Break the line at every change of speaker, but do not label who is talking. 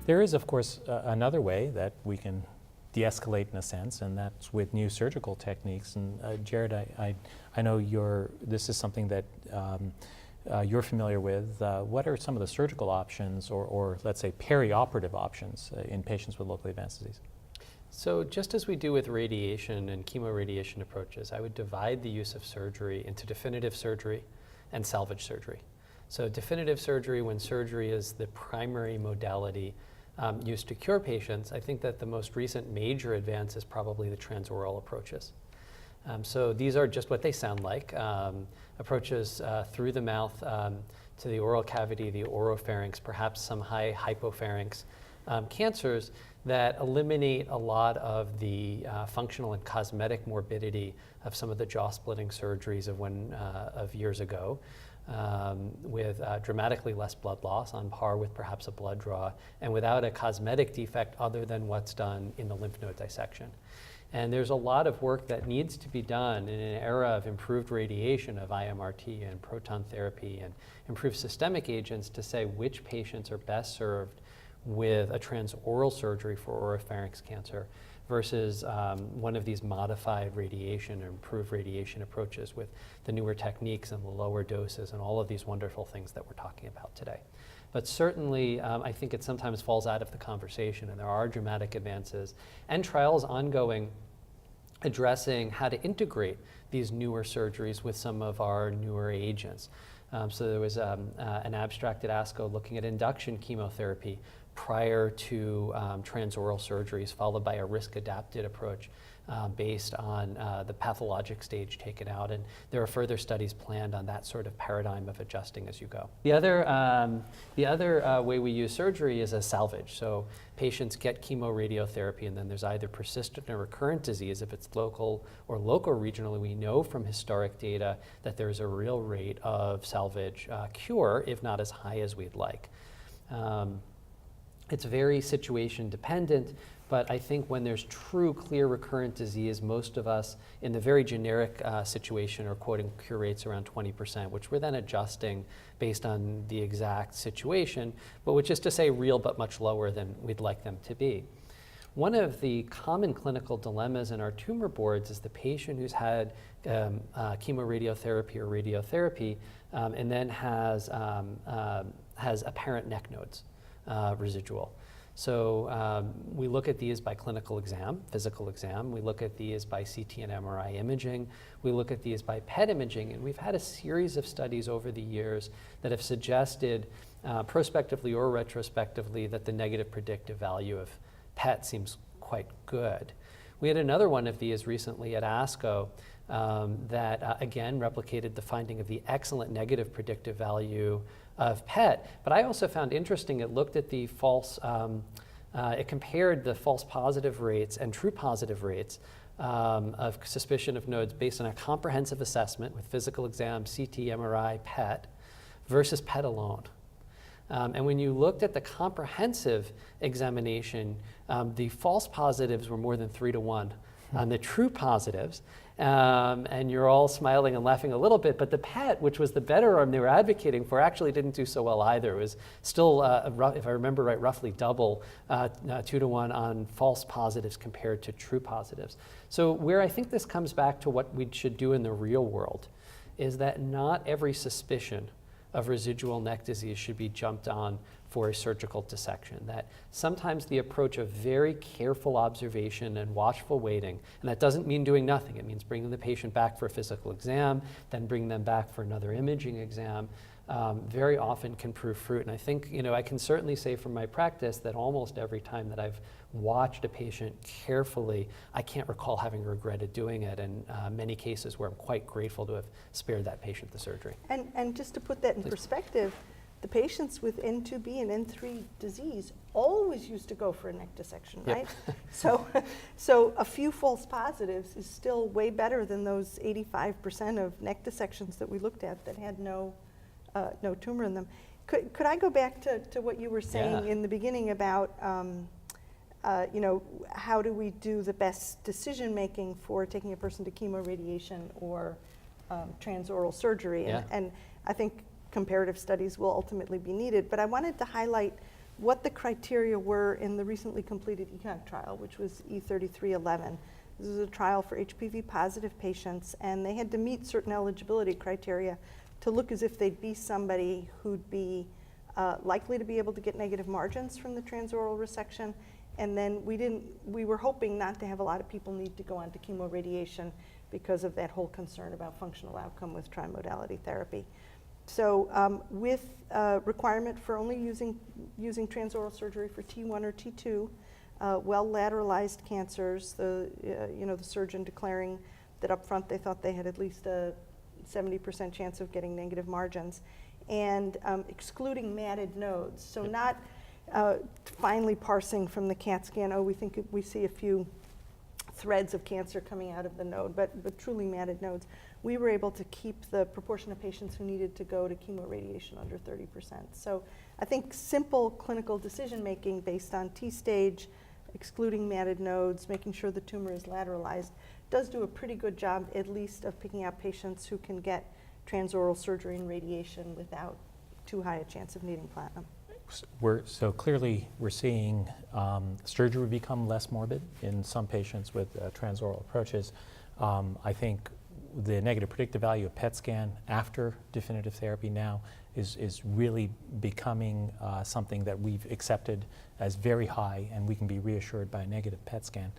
There is, of course, another way that we can de-escalate in a sense, and that's with new surgical techniques. And Jared, I know this is something that you're familiar with. What are some of the surgical options, or let's say perioperative options in patients with locally advanced disease?
So just as we do with radiation and chemoradiation approaches, I would divide the use of surgery into definitive surgery and salvage surgery. So definitive surgery, when surgery is the primary modality used to cure patients, I think that the most recent major advance is probably the transoral approaches. So these are just what they sound like, approaches through the mouth to the oral cavity, the oropharynx, perhaps some high hypopharynx cancers that eliminate a lot of the functional and cosmetic morbidity of some of the jaw-splitting surgeries of years ago. With dramatically less blood loss, on par with perhaps a blood draw, and without a cosmetic defect other than what's done in the lymph node dissection. And there's a lot of work that needs to be done in an era of improved radiation of IMRT and proton therapy and improved systemic agents to say which patients are best served with a transoral surgery for oropharynx cancer versus one of these modified radiation or improved radiation approaches with the newer techniques and the lower doses and all of these wonderful things that we're talking about today. But certainly, I think it sometimes falls out of the conversation, and there are dramatic advances and trials ongoing addressing how to integrate these newer surgeries with some of our newer agents. So there was an abstract at ASCO looking at induction chemotherapy prior to transoral surgeries, followed by a risk-adapted approach based on the pathologic stage taken out. And there are further studies planned on that sort of paradigm of adjusting as you go. The other way we use surgery is as salvage. So patients get chemoradiotherapy, and then there's either persistent or recurrent disease. If it's local or local regionally, we know from historic data that there's a real rate of salvage cure, if not as high as we'd like. It's very situation dependent, but I think when there's true clear recurrent disease, most of us in the very generic situation are quoting cure rates around 20%, which we're then adjusting based on the exact situation, but which is to say real but much lower than we'd like them to be. One of the common clinical dilemmas in our tumor boards is the patient who's had chemoradiotherapy or radiotherapy and then has apparent neck nodes. Residual. So we look at these by clinical exam, physical exam. We look at these by CT and MRI imaging. We look at these by PET imaging. And we've had a series of studies over the years that have suggested prospectively or retrospectively that the negative predictive value of PET seems quite good. We had another one of these recently at ASCO that again replicated the finding of the excellent negative predictive value of PET, but I also found interesting, it looked at the false, it compared the false positive rates and true positive rates of suspicion of nodes based on a comprehensive assessment with physical exam, CT, MRI, PET, versus PET alone. And when you looked at the comprehensive examination, the false positives were more than 3 to 1 on the true positives. And you're all smiling and laughing a little bit, but the PET, which was the better arm they were advocating for, actually didn't do so well either. It was still, if I remember right, roughly double 2 to 1 on false positives compared to true positives. So where I think this comes back to what we should do in the real world is that not every suspicion of residual neck disease should be jumped on for a surgical dissection. That sometimes the approach of very careful observation and watchful waiting, and that doesn't mean doing nothing, it means bringing the patient back for a physical exam, then bring them back for another imaging exam, very often can prove fruit. And I think, I can certainly say from my practice that almost every time that I've watched a patient carefully, I can't recall having regretted doing it, and many cases where I'm quite grateful to have spared that patient the surgery.
And just to put that in perspective, the patients with N2B and N3 disease always used to go for a neck dissection, right? Yep. So a few false positives is still way better than those 85% of neck dissections that we looked at that had no tumor in them. Could I go back to what you were saying in the beginning about how do we do the best decision making for taking a person to chemoradiation or transoral surgery.
Yeah.
And I think comparative studies will ultimately be needed. But I wanted to highlight what the criteria were in the recently completed ECOG trial, which was E3311. This is a trial for HPV positive patients, and they had to meet certain eligibility criteria to look as if they'd be somebody who'd be likely to be able to get negative margins from the transoral resection. And then we were hoping not to have a lot of people need to go on to chemoradiation because of that whole concern about functional outcome with trimodality therapy. So with requirement for only using transoral surgery for T1 or T2, well lateralized cancers, the surgeon declaring that up front they thought they had at least a 70% chance of getting negative margins, and excluding matted nodes. So not finally parsing from the CAT scan, oh, we think we see a few threads of cancer coming out of the node, but truly matted nodes. We were able to keep the proportion of patients who needed to go to chemoradiation under 30%. So I think simple clinical decision making based on T-stage, excluding matted nodes, making sure the tumor is lateralized, does do a pretty good job at least of picking out patients who can get transoral surgery and radiation without too high a chance of needing platinum.
So clearly we're seeing surgery become less morbid in some patients with transoral approaches. I think the negative predictive value of PET scan after definitive therapy now is really becoming something that we've accepted as very high, and we can be reassured by a negative PET scan.